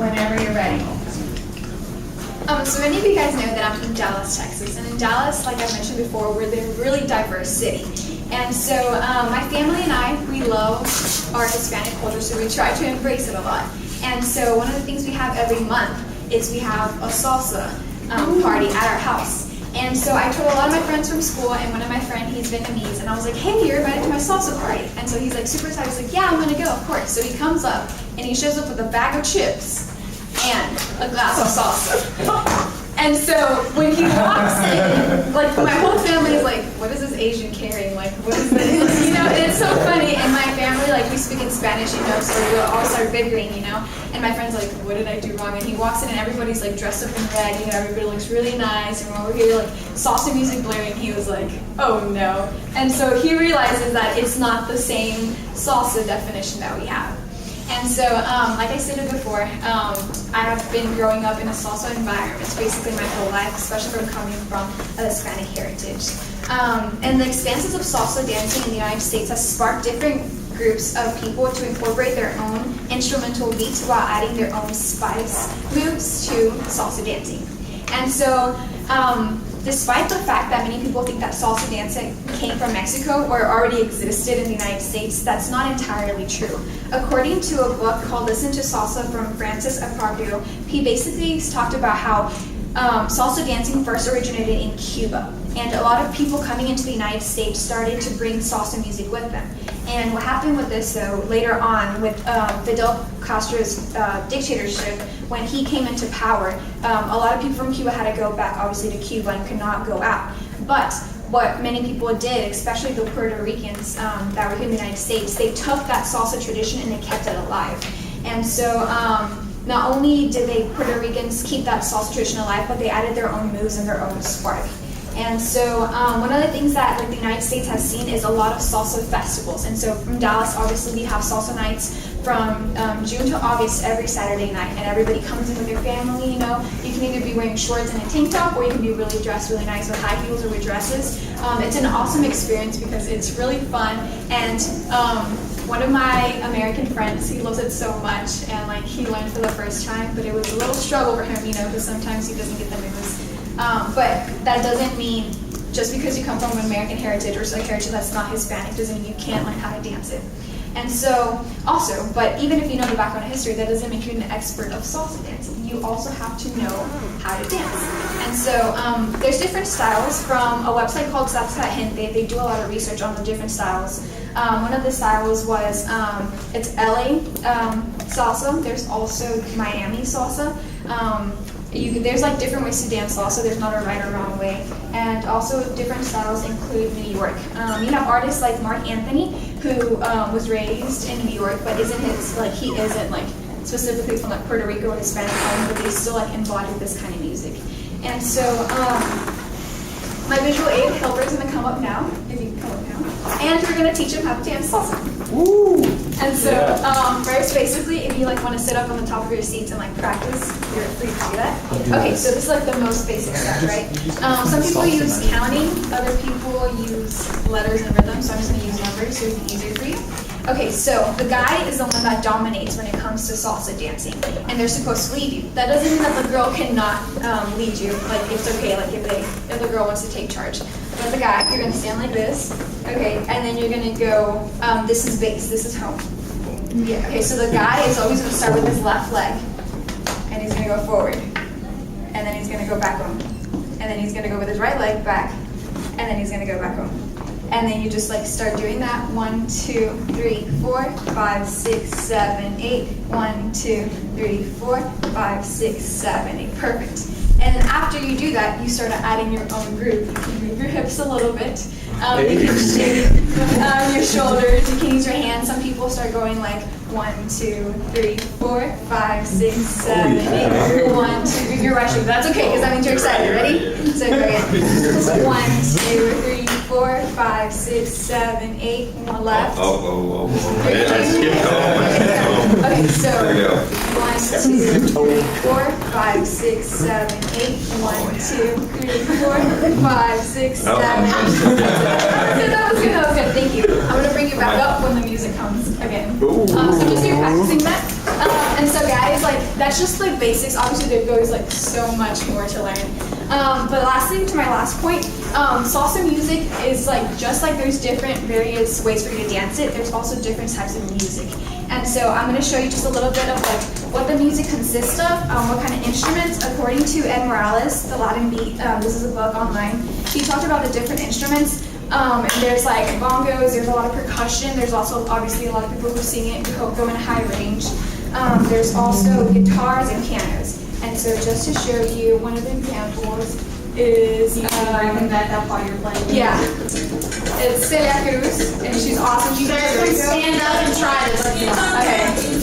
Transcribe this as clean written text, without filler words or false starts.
Whenever you're ready. So many of you guys know that I'm from Dallas, Texas. And in Dallas, like I mentioned before, we're a really diverse city. And so my family and I, we love our Hispanic culture, so we try to embrace it a lot. And so one of the things we have every month is we have a salsa party at our house. And so I told a lot of my friends from school, and one of my friends, he's Vietnamese, and I was like, hey, you're invited to my salsa party. And so he's like super excited. He's like, yeah, I'm going to go, of course. So he comes up, and he shows up with a bag of chips and a glass of salsa. And so when he walks in, like my whole family is like, what is this Asian carrying? Like, what is this? You know, it's so funny. And my family, like, we speak in Spanish, you know, so we'll all start bickering, you know. And my friend's like, what did I do wrong? And he walks in and everybody's like dressed up in red, you know, everybody looks really nice. And when we're here, like, salsa music blaring, he was like, oh no. And so he realizes that it's not the same salsa definition that we have. And so, like I stated before, I have been growing up in a salsa environment basically my whole life, especially from coming from a Hispanic heritage. And the expanses of salsa dancing in the United States has sparked different groups of people to incorporate their own instrumental beats while adding their own spice moves to salsa dancing. And so, despite the fact that many people think that salsa dancing came from Mexico or already existed in the United States, that's not entirely true. According to a book called Listen to Salsa from Francis Aparicio, he basically talked about how salsa dancing first originated in Cuba. And a lot of people coming into the United States started to bring salsa music with them. And what happened with this, though, later on with Fidel Castro's dictatorship, when he came into power, a lot of people from Cuba had to go back, obviously, to Cuba and could not go out. But what many people did, especially the Puerto Ricans that were here in the United States, they took that salsa tradition and they kept it alive. And so not only did Puerto Ricans keep that salsa tradition alive, but they added their own moves and their own spark. And so one of the things that the United States has seen is a lot of salsa festivals. And so from Dallas, obviously, we have salsa nights from June to August every Saturday night. And everybody comes in with their family, you know. You can either be wearing shorts and a tank top, or you can be really dressed really nice with high heels or with dresses. It's an awesome experience because it's really fun. And one of my American friends, he loves it so much. And like he learned for the first time, but it was a little struggle for him, you know, because sometimes he doesn't get the moves. But that doesn't mean just because you come from an American heritage or a heritage that's not Hispanic doesn't mean you can't learn how to dance it. And so, also, but even if you know the background of history, that doesn't make you an expert of salsa dancing. You also have to know how to dance. And so, there's different styles from a website called Salsa Gente. They do a lot of research on the different styles. One of the styles was, it's LA salsa. There's also Miami salsa. There's like different ways to dance salsa. There's not a right or wrong way. And also different styles include New York. You have artists like Mark Anthony, who was raised in New York, but he isn't like specifically from like Puerto Rico or Hispanic home, but they still like embody this kind of music. And so my visual aid helper is going to come up now, if you can come up now, and we're going to teach him how to dance salsa. Woo! And so, first, basically, if you like want to sit up on the top of your seats and like practice, you're free to do that. Okay, so this is like the most basic stuff, right? Some people use counting, other people use letters and rhythm, so I'm just going to use numbers so it's easier for you. Okay, so the guy is the one that dominates when it comes to salsa dancing, and they're supposed to lead you. That doesn't mean that the girl cannot lead you. Like it's okay, like if the girl wants to take charge. But the guy, you're gonna stand like this, okay, and then you're gonna go. This is base, this is home. Yeah. Okay, so the guy is always gonna start with his left leg, and he's gonna go forward, and then he's gonna go back home, and then he's gonna go with his right leg back, and then he's gonna go back home. And then you just like start doing that. 1, 2, 3, 4, 5, 6, 7, 8. 1, 2, 3, 4, 5, 6, 7, 8. Perfect. And then after you do that, you start adding your own groove. You can move your hips a little bit. You can shake your shoulders. You can use your hands. Some people start going like 1, 2, 3, 4, 5, 6, 7, 8. 1, 2, 3. Your right shoulder. That's okay because that means you're excited. Ready? So go again. 1, 2, 3, 4, 5, 6, 7, 8. One left. Okay, I skipped on. Okay, so There you go. 1, 2, 3, 4, 5, 6, 7, 8. 1, 2, 3, 4, 5, 6, 7, 8. That was good. Thank you. I'm gonna bring you back up when the music comes again. So just you're practicing that. And so guys, like that that's just the basics. Obviously, there goes like so much more to learn. But lastly, to my last point, salsa music is like just like there's different various ways for you to dance it. There's also different types of music. And so I'm going to show you just a little bit of like what the music consists of, what kind of instruments. According to Ed Morales, the Latin Beat, this is a book online. He talked about the different instruments. And there's like bongos, there's a lot of percussion, there's also obviously a lot of people who sing it and go in a high range. There's also guitars and pianos. And so just to show you one of the examples is bring that up while you're playing. yeah. It's Celia Cruz, and she's awesome. You guys can stand up and try this. Okay.